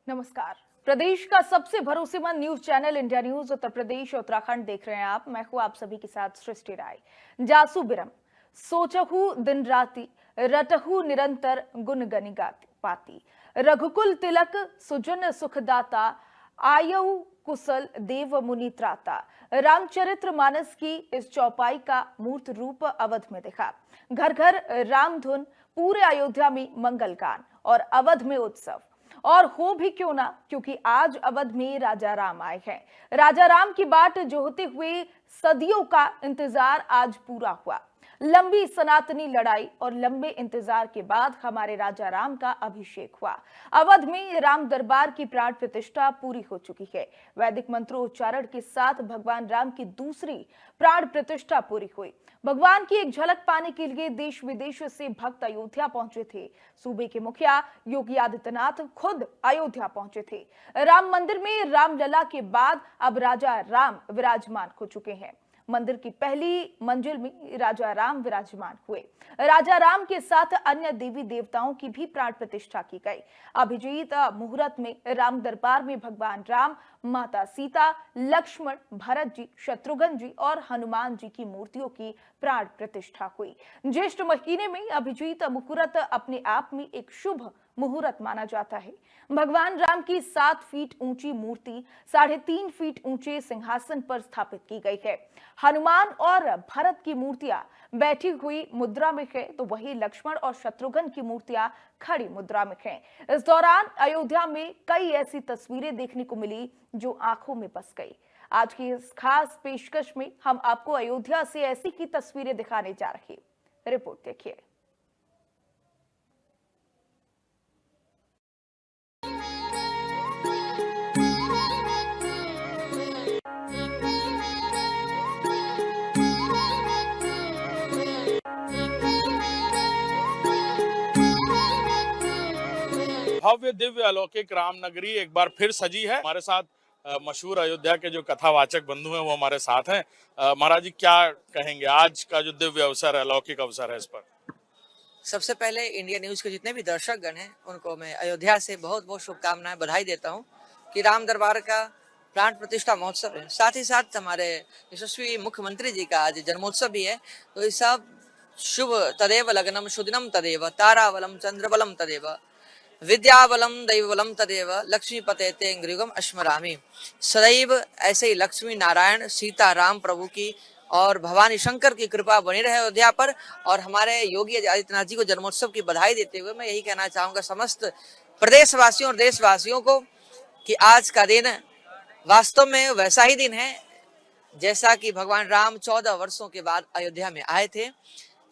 नमस्कार। प्रदेश का सबसे भरोसेमंद news channel India news Uttar Pradesh और उत्तराखंड देख रहे हैं आप। मैं हूं आप सभी के साथ सृष्टि राय। जासु बिरम सोचहु दिन राति, रटहु निरंतर गुण गनि गाती पाती। रघुकुल तिलक सुजन सुखदाता, आयु कुशल देव मुनि त्राता। रामचरित्र मानस की इस चौपाई का मूर्त रूप अवध में दिखा। घर घर राम धुन, पूरे अयोध्या में मंगल गान और अवध में उत्सव। और हो भी क्यों ना, क्योंकि आज अवध में राजा राम आए हैं। राजा राम की बाट जोहते हुए सदियों का इंतजार आज पूरा हुआ। लंबी सनातनी लड़ाई और लंबे इंतजार के बाद हमारे राजा राम का अभिषेक हुआ। अवध में राम दरबार की प्राण प्रतिष्ठा पूरी हो चुकी है। वैदिक मंत्रोच्चारण के साथ भगवान राम की दूसरी प्राण प्रतिष्ठा पूरी हुई। भगवान की एक झलक पाने के लिए देश विदेश से भक्त अयोध्या पहुंचे थे। सूबे के मुखिया योगी आदित्यनाथ खुद अयोध्या पहुंचे थे। राम मंदिर में रामलला के बाद अब राजा राम विराजमान हो चुके हैं। मंदिर की पहली मंजिल में राजा राम विराजमान हुए। राजा राम के साथ अन्य देवी देवताओं की भी प्राण प्रतिष्ठा की गई। अभिजीत मुहूर्त में राम दरबार में भगवान राम, माता सीता, लक्ष्मण, भरत जी, शत्रुघ्न जी और हनुमान जी की मूर्तियों की प्राण प्रतिष्ठा हुई। ज्येष्ठ महीने में अभिजीत मुहूर्त अपने आप में एक शुभ मुहूर्त माना जाता है। भगवान राम की 7 फीट ऊंची मूर्ति 3.5 फीट ऊंचे सिंहासन पर स्थापित की गई है। हनुमान और भरत की मूर्तियां बैठी हुई मुद्रा में है, तो वहीं लक्ष्मण और शत्रुघ्न की मूर्तियां खड़ी मुद्रा में हैं। इस दौरान अयोध्या में कई ऐसी तस्वीरें देखने को मिली जो आंखों में बस गई। आज की इस खास पेशकश में हम आपको अयोध्या से ऐसी की तस्वीरें दिखाने जा रहे हैं। रिपोर्ट देखिए। भव्य दिव्य अलौकिक राम नगरी एक बार फिर सजी है। हमारे साथ मशहूर अयोध्या के जो कथावाचक बंधु हैं वो हमारे साथ हैं। महाराज जी, क्या कहेंगे आज का जो दिव्य अवसर है, अलौकिक अवसर है इस पर? सबसे पहले इंडिया न्यूज के जितने भी दर्शक गण हैं उनको मैं अयोध्या से बहुत बहुत शुभकामनाएं, बधाई देता हूं कि राम दरबार का प्राण प्रतिष्ठा महोत्सव है। साथ ही साथ हमारे यशस्वी मुख्यमंत्री जी का आज जन्मोत्सव भी है। तो ये सब शुभ तदेव लग्नम शुदिनम तदेव ताराबलम चंद्रबलम तदेव विद्याबलम दैवबलम तदेव लक्ष्मीपते ते गृहम अश्मरामी। सदैव ऐसे ही लक्ष्मी नारायण, सीता राम प्रभु की और भवानी शंकर की कृपा बनी रहे अयोध्या पर। और हमारे योगी आदित्यनाथ जी को जन्मोत्सव की बधाई देते हुए मैं यही कहना चाहूंगा समस्त प्रदेशवासियों और देशवासियों को कि आज का दिन वास्तव में वैसा ही दिन है जैसा कि भगवान राम 14 वर्षों के बाद अयोध्या में आए थे।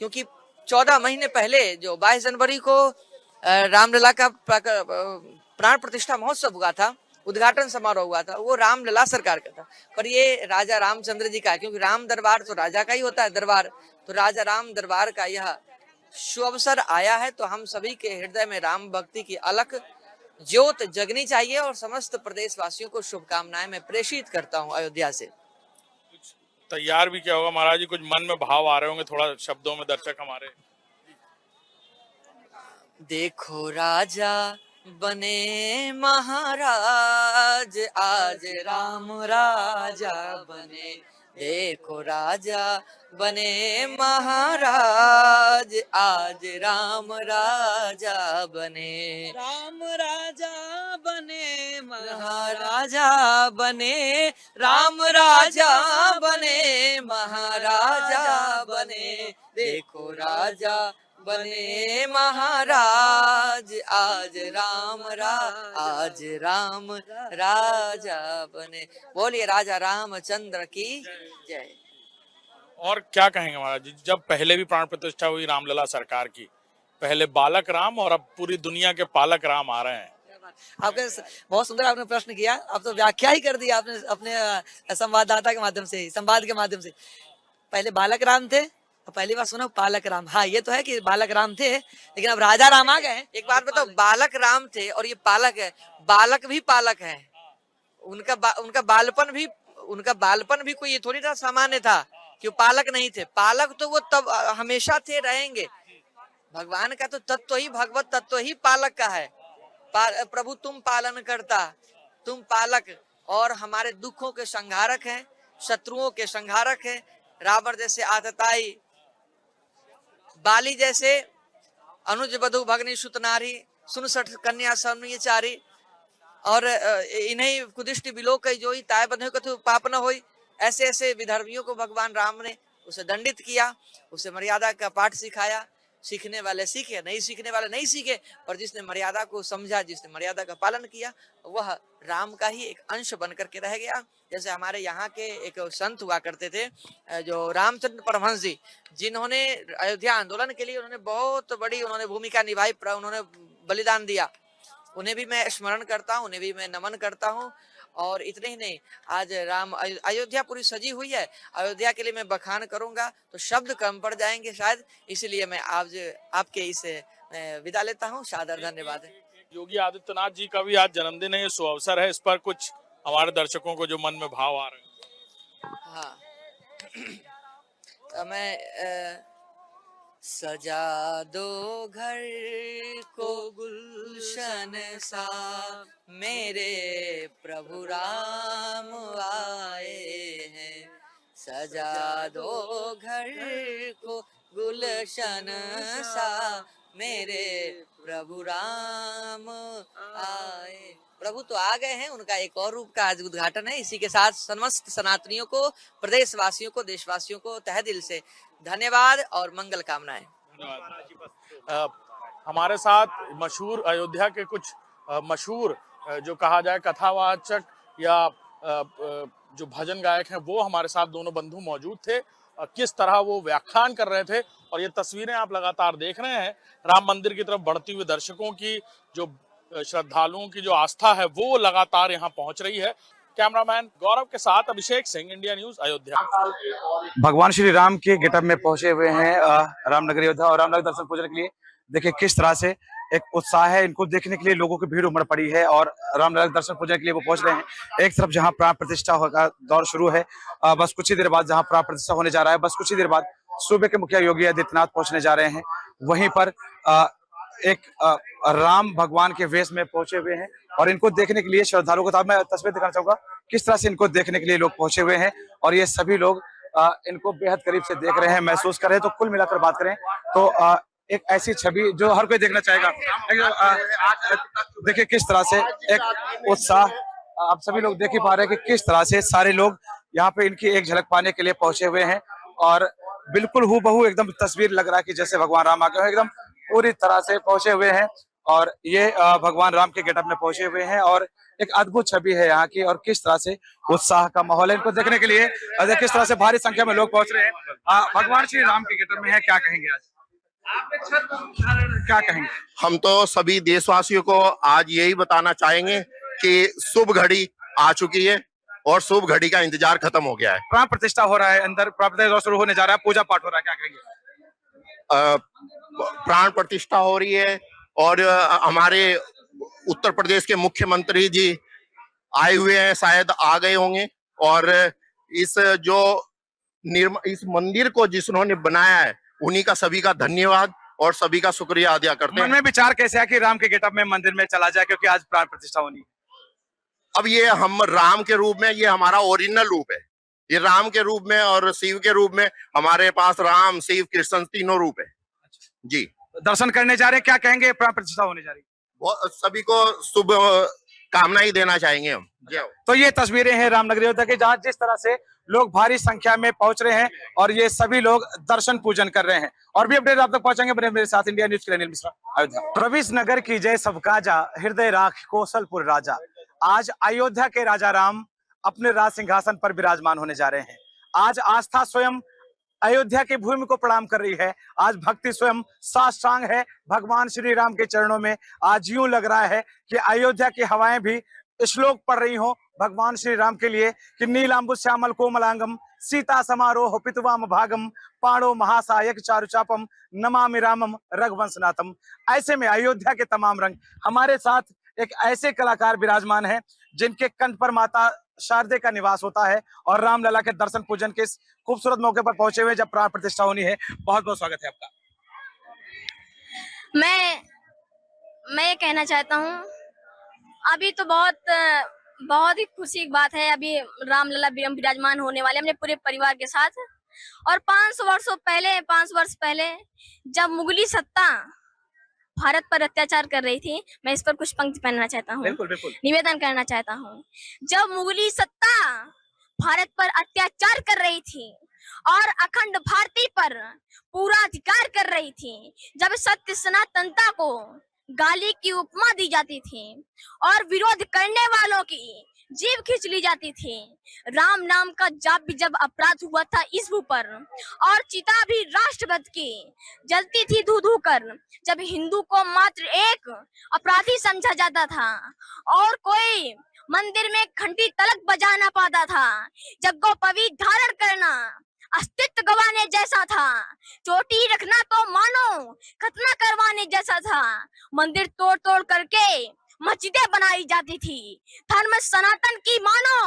क्योंकि 14 महीने पहले जो 22 जनवरी को रामलला का प्राण प्रतिष्ठा महोत्सव हुआ था, उद्घाटन समारोह हुआ था, वो रामलला सरकार का था। पर ये राजा रामचंद्र जी का है, क्योंकि राम दरबार तो राजा का ही होता है दरबार। तो राजा राम दरबार का यह शुभ अवसर आया है। तो हम सभी के हृदय में राम भक्ति की अलख ज्योत जगनी चाहिए और समस्त प्रदेशवासियों को शुभकामनाएं मैं प्रेषित करता हूं अयोध्या से। कुछ तैयार भी क्या होगा महाराज जी? कुछ मन में भाव आ रहे होंगे थोड़ा शब्दों में दर्शक हमारे। देखो राजा बने महाराज, आज राम राजा बने। देखो राजा बने महाराज, आज राम राजा बने। राम राजा बने महाराजा बने, राम राजा बने महाराजा बने। देखो राजा बने महाराज, आज राम राजा बने। बोलिए राजा रामचंद्र की जय। और क्या कहेंगे महाराज जी, जब पहले भी प्राण प्रतिष्ठा हुई रामलला सरकार की, पहले बालक राम और अब पूरी दुनिया के पालक राम आ रहे हैं। आपने बहुत सुंदर आपने प्रश्न किया। अब तो व्याख्या ही कर दिया आपने अपने संवाददाता के माध्यम से, संवाद के माध्यम से। पहले बालक राम थे, पहली बार सुना पालक राम। हाँ, ये तो है कि बालक राम थे, लेकिन अब राजा राम आ गए। एक बात बताओ, बालक राम थे और ये पालक है। बालक भी पालक है, उनका बालपन भी कोई ये थोड़ी था सामान्य था कि वो पालक नहीं थे। पालक तो वो तब हमेशा थे, रहेंगे। भगवान का तो तत्व ही, भगवत तत्व ही पालक का है। प्रभु तुम पालन करता, तुम पालक, और हमारे दुखों के संहारक हैं, शत्रुओं के संहारक हैं। रावण जैसे आतताई, बाली जैसे अनुज बधु भगनी सुत नारी, सुन सठ कन्या सौम्यचारी, और इन्हीं कुदिष्टि बिलोक जोई, ताय बंधु कथु पाप न होई। ऐसे ऐसे विधर्मियों को भगवान राम ने उसे दंडित किया, उसे मर्यादा का पाठ सिखाया। सीखने वाले सीखे, नहीं सीखने वाले नहीं सीखे, पर जिसने मर्यादा को समझा, जिसने मर्यादा का पालन किया, वह राम का ही एक अंश बन करके रह गया। जैसे हमारे यहाँ के एक संत हुआ करते थे, जो रामचंद्र परमहंस जी, जिन्होंने अयोध्या आंदोलन के लिए उन्होंने बहुत बड़ी भूमिका निभाई, उन्होंने बलिदान दिया। उन्हें भी मैं स्मरण करता हूँ, उन्हें भी मैं नमन करता हूँ। और इतने ही नहीं, आज अयोध्या पूरी सजी हुई है। अयोध्या के लिए मैं बखान करूंगा तो शब्द कम पड़ जाएंगे शायद, इसलिए मैं आपके इस विदा लेता हूँ। सादर धन्यवाद। योगी आदित्यनाथ जी का भी आज जन्मदिन है, ये सुअवसर है, इस पर कुछ हमारे दर्शकों को जो मन में भाव आ रहे हैं। हाँ, तो मैं सजा दो घर को गुलशन सा, मेरे प्रभु राम आए हैं। सजा दो घर को गुलशन सा, मेरे प्रभु राम आए। प्रभु तो आ गए हैं, उनका एक और रूप का आज उद्घाटन है। इसी के साथ समस्त सनातनियों को, प्रदेशवासियों को, देशवासियों को तहे दिल से धन्यवाद और मंगल कामनाएं। धन्यवाद। हमारे साथ मशहूर अयोध्या के कुछ मशहूर जो कहा जाए कथावाचक या जो भजन गायक हैं, वो हमारे साथ दोनों बंधु मौजूद थे। किस तरह वो व्याख्यान कर रहे थे, और ये तस्वीरें आप लगातार देख रहे हैं। राम मंदिर की तरफ बढ़ती हुई दर्शकों की, जो श्रद्धालुओं की जो आस्था है, वो लगातार यहाँ पहुंच रही है। कैमरामैन गौरव के साथ अभिषेक सिंह, इंडिया न्यूज, अयोध्या। भगवान श्री राम के गेटअप में पहुंचे हुए हैं रामनगर अयोध्या, और रामनगर दर्शन पूजन के लिए देखिए किस तरह से एक उत्साह है। इनको देखने के लिए लोगों की भीड़ उमड़ पड़ी है और रामनगर दर्शन पूजन के लिए वो पहुंच रहे हैं। एक तरफ जहां प्राण प्रतिष्ठा का दौर शुरू है, बस कुछ ही देर बाद जहां प्राण प्रतिष्ठा होने जा रहा है, बस कुछ ही देर बाद सूबे के मुखिया योगी आदित्यनाथ पहुंचने जा रहे हैं। वहीं पर एक राम भगवान के वेश में पहुंचे हुए हैं, और इनको देखने के लिए श्रद्धालुओं को, मैं तस्वीर दिखाना चाहूंगा किस तरह से इनको देखने के लिए लोग पहुंचे हुए हैं। और ये सभी लोग इनको बेहद करीब से देख रहे हैं, महसूस कर रहे हैं। तो कुल मिलाकर बात करें तो एक ऐसी छवि जो हर कोई देखना चाहेगा। देखिए किस तरह से एक उत्साह आप सभी लोग देख ही पा रहे हैं कि किस तरह से सारे लोग यहाँ पे इनकी एक झलक पाने के लिए पहुंचे हुए हैं। और बिल्कुल हूबहू एकदम तस्वीर लग रहा है कि जैसे भगवान राम आ गए, एकदम पूरी तरह से पहुंचे हुए हैं। और ये भगवान राम के गेटअप में पहुंचे हुए हैं, और एक अद्भुत छवि है यहाँ की। और किस तरह से उत्साह का माहौल है इनको देखने के लिए, किस तरह से भारी संख्या में लोग पहुंच रहे हैं। भगवान श्री राम के गेटअप में है, क्या कहेंगे आज? क्या कहेंगे? हम तो सभी देशवासियों को आज यही बताना चाहेंगे कि शुभ घड़ी आ चुकी है और शुभ घड़ी का इंतजार खत्म हो गया है। प्राण प्रतिष्ठा हो रहा है, अंदर प्राण प्रतिष्ठा शुरू होने जा रहा है, पूजा पाठ हो रहा है, क्या कहेंगे? प्राण प्रतिष्ठा हो रही है, और हमारे उत्तर प्रदेश के मुख्यमंत्री जी आए हुए हैं, शायद आ गए होंगे। और इस मंदिर को जिन्होंने बनाया है, उन्हीं का सभी का धन्यवाद और सभी का शुक्रिया अदा करते हैं। मन में विचार कैसे है कि राम के गेटअप में मंदिर में चला जाए, क्योंकि आज प्राण प्रतिष्ठा होनी है? अब ये हम राम के रूप में, ये हमारा ओरिजिनल रूप है। ये राम के रूप में और शिव के रूप में, हमारे पास राम, शिव, कृष्ण तीनों रूप है जी। दर्शन करने जा रहे हैं, क्या कहेंगे? प्राण प्रतिष्ठा होने जा रही है, सभी को शुभ कामना ही देना चाहेंगे हम। तो ये तस्वीरें हैं रामनगर अयोध्या की, जहां जिस तरह से लोग भारी संख्या में पहुंच रहे हैं और ये सभी लोग दर्शन पूजन कर रहे हैं। और भी अपडेट आप तक पहुंचेंगे मेरे साथ, इंडिया न्यूज के लिए अनिल मिश्रा, अयोध्या। प्रवेश नगर की जय सब काजा, हृदय राख कौशलपुर राजा। आज अयोध्या के राजा राम अपने राज सिंहासन पर विराजमान होने जा रहे हैं। आज आस्था स्वयं अयोध्या की भूमि को प्रणाम कर रही है। आज भक्ति स्वयं साष्टांग है भगवान श्री राम के चरणों में। आज यूं लग रहा है कि अयोध्या की हवाएं भी श्लोक पढ़ रही हो भगवान श्री राम के लिए कि नीलांबु श्यामल कोमलांगम सीता समारोह पितुवाम भागम पाणो महासायक चारुचापम नमामि रामम रघुवंशनाथम। ऐसे में अयोध्या के तमाम रंग हमारे साथ एक ऐसे कलाकार विराजमान हैं जिनके कंठ पर माता शारदे का निवास होता है और रामलला के दर्शन पूजन के इस खूबसूरत मौके पर पहुंचे हुए जब प्राण प्रतिष्ठा होनी है। बहुत बहुत स्वागत है आपका। मैं ये कहना चाहता हूँ, अभी तो बहुत ही खुशी की बात है। अभी रामलला विराजमान होने वाले अपने पूरे परिवार के साथ। और 500 वर्ष पहले जब मुगली सत्ता भारत पर अत्याचार कर रही थी, मैं इस पर कुछ पंक्ति पढ़ना चाहता हूँ, बिल्कुल बिल्कुल। निवेदन करना चाहता हूँ। जब मुगली सत्ता भारत पर अत्याचार कर रही थी और अखंड भारती पर पूरा अधिकार कर रही थी, जब सत्य सनातनता को गाली की उपमा दी जाती थी और विरोध करने वालों की जीव खींच ली जाती थी, राम नाम का जाप भी जब अपराध हुआ था इस भू पर और चिता भी राष्ट्रभक्त की जलती थी धू धू कर, जब हिंदू को मात्र एक अपराधी समझा जाता था और कोई मंदिर में घंटी तलक बजा ना पाता था, जब गोपवी धारण करना अस्तित्व गवाने जैसा था, चोटी रखना तो मानो खतना करवाने जैसा था, मंदिर तोड़ तोड़ करके मस्जिदें बनाई जाती थी, धर्म सनातन की मानो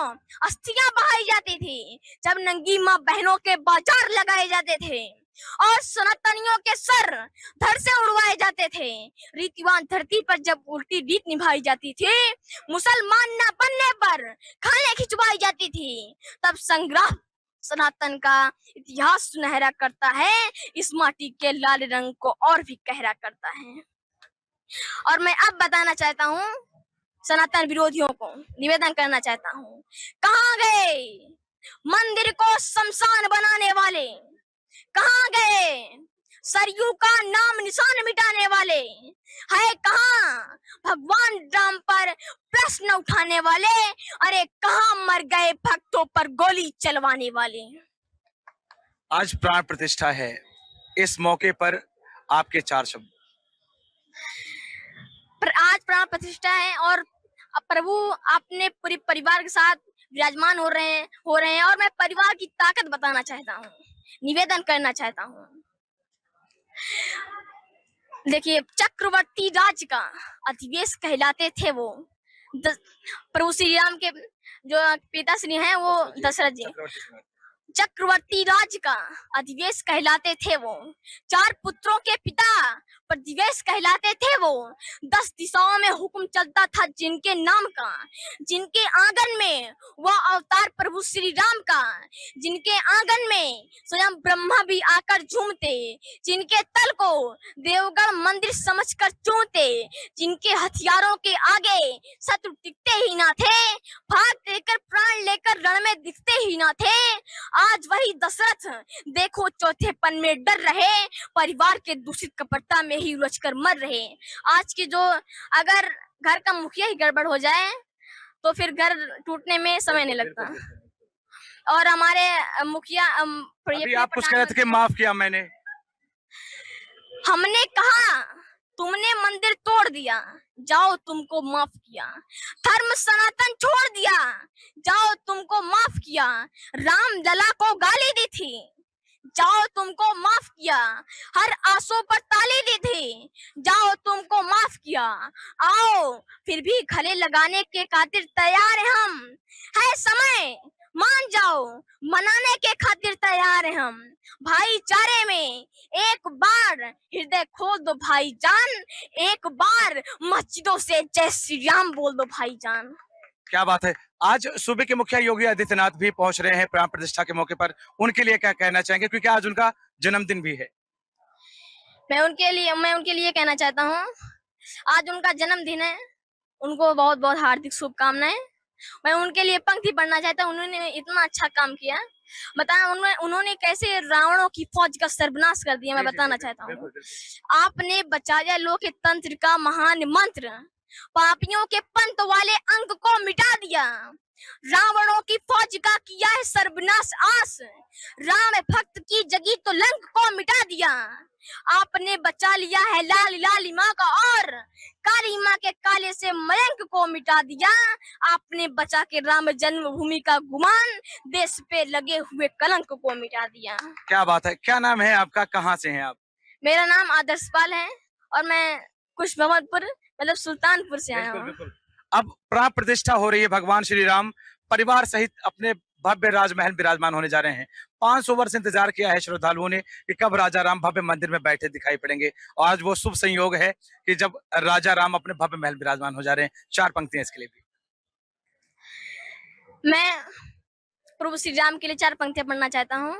अस्थियां बहाई जाती थी, जब नंगी माँ बहनों के बाजार लगाए जाते थे और सनातनियों के सर धड़ से उड़वाए जाते थे, रीतिवान धरती पर जब उल्टी रीत निभाई जाती थी, मुसलमान न बनने पर खाने खिंचवाई जाती थी, तब संग्राम सनातन का इतिहास सुनहरा करता है, इस माटी के लाल रंग को और भी गहरा करता है। और मैं अब बताना चाहता हूँ, सनातन विरोधियों को निवेदन करना चाहता हूँ, कहाँ गए मंदिर को शमशान बनाने वाले, कहाँ गए सरयू का नाम निशान मिटाने वाले, है कहाँ भगवान राम पर प्रश्न उठाने वाले, अरे कहाँ मर गए भक्तों पर गोली चलवाने वाले। आज प्राण प्रतिष्ठा है, इस मौके पर आपके 4 शब्द। पर आज प्राण प्रतिष्ठा है और प्रभु अपने पूरे परिवार के साथ विराजमान हो रहे हैं और मैं परिवार की ताकत बताना चाहता हूँ, निवेदन करना चाहता हूँ। देखिए, चक्रवर्ती राज का अधिवेश कहलाते थे वो प्रभु श्री राम के जो पिताश्री हैं वो दशरथ जी, चक्रवर्ती राज का अधिवेश कहलाते थे वो, 4 पुत्रों के पिता प्रतिवेश कहलाते थे वो, 10 दिशाओं में हुक्म चलता था जिनके नाम का, जिनके आंगन में वह अवतार प्रभु श्री राम का, जिनके आंगन में स्वयं ब्रह्मा भी आकर झूमते, जिनके तल को देवगढ़ मंदिर समझकर चूमते, जिनके हथियारों के आगे शत्रु टिकते ही ना थे, भाग देकर प्राण लेकर रण में दिखते ही ना थे, आज वही दशरथ देखो चौथेपन में डर रहे, परिवार के दूषित कपटता में ही उलझकर मर रहे। आज की जो अगर घर का मुखिया ही गड़बड़ हो जाए तो फिर घर टूटने में समय नहीं लगता। और हमारे मुखिया अभी आप कुछ कह रहे थे कि माफ किया मैंने, हमने कहा तुमने मंदिर तोड़ दिया, जाओ तुमको माफ किया, धर्म सनातन छोड़ दिया, जाओ तुमको माफ किया, राम लला को गाली दी थी, जाओ तुमको माफ किया, हर आंसू पर ताली दी थी, जाओ तुमको माफ किया, आओ फिर भी गले लगाने के खातिर तैयार हैं हम, है समय मान जाओ मनाने के खातिर तैयार हैं हम, भाईचारे में एक बार हृदय खोल दो भाईजान, एक बार मस्जिदों से जय श्री राम बोल दो भाईजान। क्या बात है। आज सूबे के मुखिया योगी आदित्यनाथ भी पहुंच रहे हैं प्राण प्रतिष्ठा के मौके पर, उनके लिए क्या कहना चाहेंगे, क्योंकि आज उनका जन्मदिन भी है। मैं उनके लिए कहना चाहता हूँ, आज उनका जन्मदिन है, उनको बहुत बहुत हार्दिक शुभकामनाएं। मैं उनके लिए पंक्ति पढ़ना चाहता हूँ, उन्होंने इतना अच्छा काम किया, बताया उन्होंने कैसे रावणों की फौज का सर्वनाश कर दिया, मैं बताना चाहता हूँ। आपने बचाया लोकतंत्र का महान मंत्र, पापियों के पंथ वाले अंक को मिटा दिया, रावणों की फौज का किया है सर्वनाश आस, राम भक्त की जगी तो लंक को मिटा दिया, आपने बचा लिया है लाल लालिमा का और काली माँ के काले से मयंक को मिटा दिया, आपने बचा के राम जन्मभूमि का गुमान, देश पे लगे हुए कलंक को मिटा दिया। क्या बात है। क्या नाम है आपका, कहाँ से हैं आप? मेरा नाम आदर्शपाल है और मैं कुश भवनपुर मतलब सुल्तानपुर से आया बिल्कुल हूँ। बिल्कुल। अब प्राण प्रतिष्ठा हो रही है, भगवान श्री राम परिवार सहित अपने भव्य राजमहल विराजमान होने जा रहे हैं। 500 वर्ष इंतजार किया है श्रद्धालुओं ने कि कब राजा राम भव्य मंदिर में बैठे दिखाई पड़ेंगे, और आज वो शुभ संयोग है कि जब राजा राम अपने भव्य महल विराजमान हो जा रहे हैं। 4 पंक्तियां इसके लिए भी। मैं प्रभु श्री राम के लिए 4 पंक्तियां पढ़ना चाहता हूँ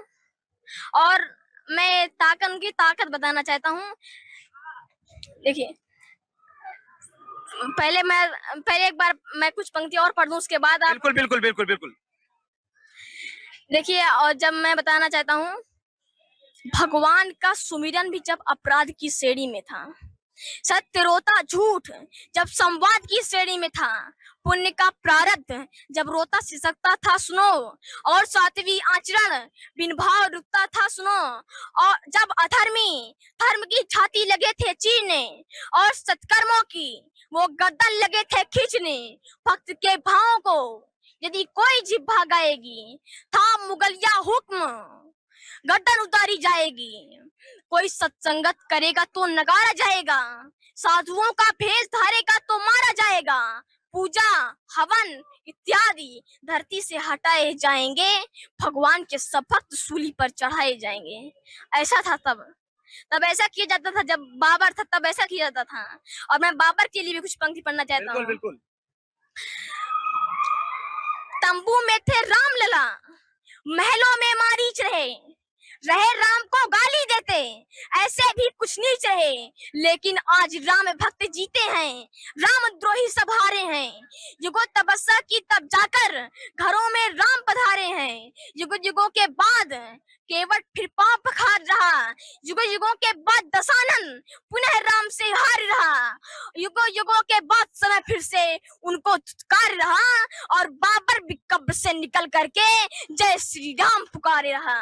और मैं उनकी ताकत बताना चाहता हूँ। देखिए, पहले एक बार मैं कुछ पंक्ति और पढ़ दूं, उसके बाद आप बिल्कुल बिल्कुल बिल्कुल बिल्कुल। देखिए। और जब मैं बताना चाहता हूँ, भगवान का सुमिरन भी जब अपराध की श्रेणी में था, सत्य रोता झूठ जब संवाद की श्रेणी में था, पुण्य का प्रारब्ध जब रोता सिसकता था सुनो, और सात्विक आचरण बिन भाव रुकता था सुनो, और जब अधर्मी धर्म की छाती लगे थे चीरने, और सत्कर्मों की वो गर्दन लगे थे खींचने, भक्त के भावों को यदि कोई जिह्वा गाएगी, था मुगलिया हुक्म गर्दन उतारी जाएगी। कोई सत्संगत करेगा तो नगारा जाएगा, साधुओं का भेष धारेगा तो मारा जाएगा, पूजा हवन इत्यादि धरती से हटाए जाएंगे, भगवान के सब भक्त सूली पर चढ़ाए जाएंगे। ऐसा था तब ऐसा किया जाता था। जब बाबर था तब ऐसा किया जाता था। और मैं बाबर के लिए भी कुछ पंक्ति पढ़ना चाहता हूँ। बिल्कुल। तंबू में थे राम लला, महलों में मारीच रहे राम को गाली देते, ऐसे भी कुछ नीच रहे, लेकिन आज राम भक्त जीते हैं, राम द्रोही सब हारे हैं। युगों तपस्या की तब जाकर घरों में राम पधारे हैं, युगों युगों के बाद केवट फिर पाप पखार रहा, युगों युगों के बाद दशानन पुनः राम से हार रहा, युगों युगों के बाद समय फिर से उनको कार रहा, और बाबर भी कब्र से निकल करके जय श्री राम पुकारे रहा।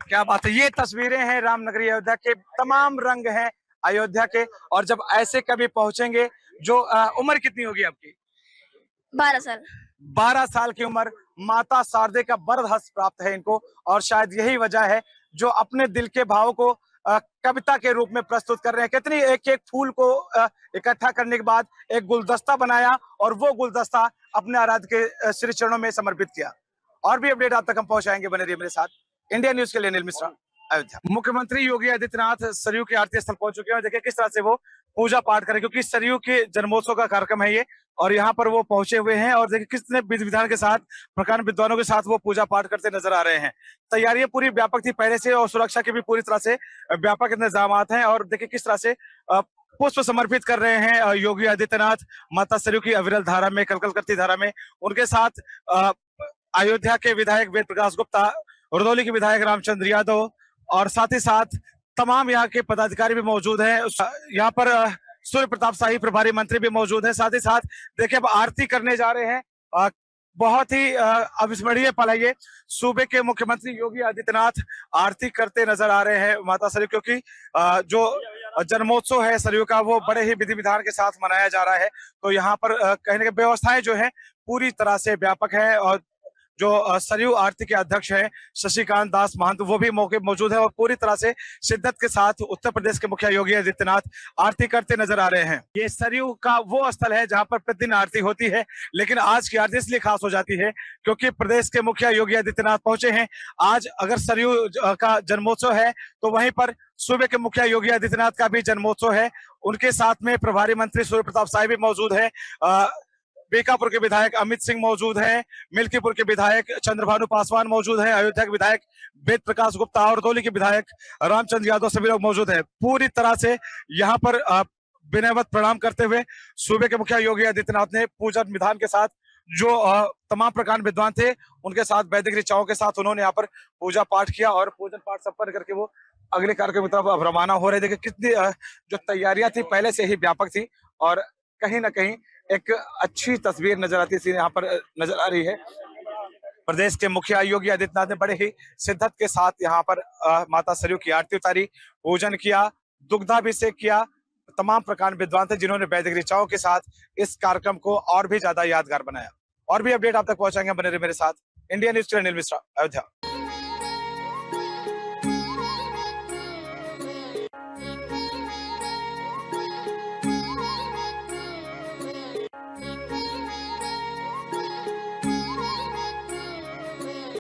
क्या बात है। ये तस्वीरें हैं रामनगरी अयोध्या के, तमाम रंग हैं अयोध्या के। और जब ऐसे कभी पहुंचेंगे, जो उम्र कितनी होगी आपकी? 12 साल। 12 साल की उम्र। माता शारदे का वरद हस्त प्राप्त है इनको, और शायद यही वजह है जो अपने दिल के भाव को कविता के रूप में प्रस्तुत कर रहे हैं। कितनी एक एक फूल को इकट्ठा करने के बाद एक गुलदस्ता बनाया, और वो गुलदस्ता अपने आराध्य के श्री चरणों में समर्पित किया। और भी अपडेट आप तक हम पहुंचाएंगे, बने रहिए मेरे साथ। इंडिया न्यूज के लिए अनिल मिश्रा, अयोध्या। मुख्यमंत्री योगी आदित्यनाथ सरयू के आरती स्थल पहुंच चुके हैं। देखिए किस तरह से वो पूजा पाठ करें, क्योंकि सरयू के जन्मोत्सव का कार्यक्रम है ये, और यहाँ पर वो पहुंचे हुए हैं। और देखिए कितने विधि विधान के साथ, प्रकांड विद्वानों के साथ वो पूजा पाठ करते नजर आ रहे हैं। तैयारियां पूरी व्यापक थी पहले से, और सुरक्षा के भी पूरी तरह से व्यापक इंतजाम हैं। और देखिए किस तरह से पुष्प समर्पित कर रहे हैं योगी आदित्यनाथ माता सरयू की अविरल धारा में, कलकल करती धारा में। उनके साथ अयोध्या के विधायक वेद प्रकाश गुप्ता, रुदौली के विधायक रामचंद्र यादव, और साथ ही साथ तमाम यहाँ के पदाधिकारी भी मौजूद हैं। यहाँ पर सूर्य प्रताप शाही प्रभारी मंत्री भी मौजूद हैं। साथ ही साथ देखिए अब आरती करने जा रहे हैं। बहुत ही अविस्मरणीय पल है ये। सूबे के मुख्यमंत्री योगी आदित्यनाथ आरती करते नजर आ रहे हैं माता सरयू, क्योंकि जो जन्मोत्सव है सरयू का वो बड़े ही विधि विधान के साथ मनाया जा रहा है। तो यहाँ पर कहीं ना कहीं व्यवस्थाएं जो है पूरी तरह से व्यापक है। और जो सरयू आरती के अध्यक्ष हैं शशिकांत दास महंत, वो भी मौके मौजूद है, और पूरी तरह से शिद्दत के साथ उत्तर प्रदेश के मुखिया योगी आदित्यनाथ आरती करते नजर आ रहे हैं। ये सरयू का वो स्थल है जहां पर प्रतिदिन आरती होती है, लेकिन आज की आरती इसलिए खास हो जाती है क्योंकि प्रदेश के मुखिया योगी आदित्यनाथ पहुंचे हैं। आज अगर सरयू का जन्मोत्सव है तो वहीं पर सूबे के मुखिया योगी आदित्यनाथ का भी जन्मोत्सव है। उनके साथ में प्रभारी मंत्री सूर्य प्रताप शाही भी मौजूद है, बीकापुर के विधायक अमित सिंह मौजूद हैं, मिल्कीपुर के विधायक चंद्रभानु पासवान मौजूद हैं, अयोध्या के विधायक वेद प्रकाश गुप्ता और रुदौली के विधायक रामचंद्र यादव, सभी लोग मौजूद हैं। पूरी तरह से यहाँ पर विनयवत प्रणाम करते हुए सूबे के मुखिया योगी आदित्यनाथ ने पूजन विधान के साथ जो तमाम प्रकांड विद्वान थे उनके साथ, वैदिक ऋचाओं के साथ उन्होंने यहाँ पर पूजा पाठ किया, और पूजन पाठ संपन्न करके वो अगले कार्यक्रम की तरफ अब रवाना हो रहे। देखिए कितनी जो तैयारियां थी पहले से ही व्यापक थी, और कहीं ना कहीं एक अच्छी तस्वीर नजर आती है यहाँ पर नजर आ रही है। प्रदेश के मुखिया योगी आदित्यनाथ ने बड़े ही शिद्दत के साथ यहाँ पर माता सरयू की आरती उतारी, पूजन किया, दुग्धाभिषेक किया। तमाम प्रकार विद्वान थे जिन्होंने वैदिक ऋचाओं के साथ इस कार्यक्रम को और भी ज्यादा यादगार बनाया। और भी अपडेट आप तक पहुंचाएंगे, बने रहिए मेरे साथ। इंडिया न्यूज के लिए अनिल मिश्रा, अयोध्या।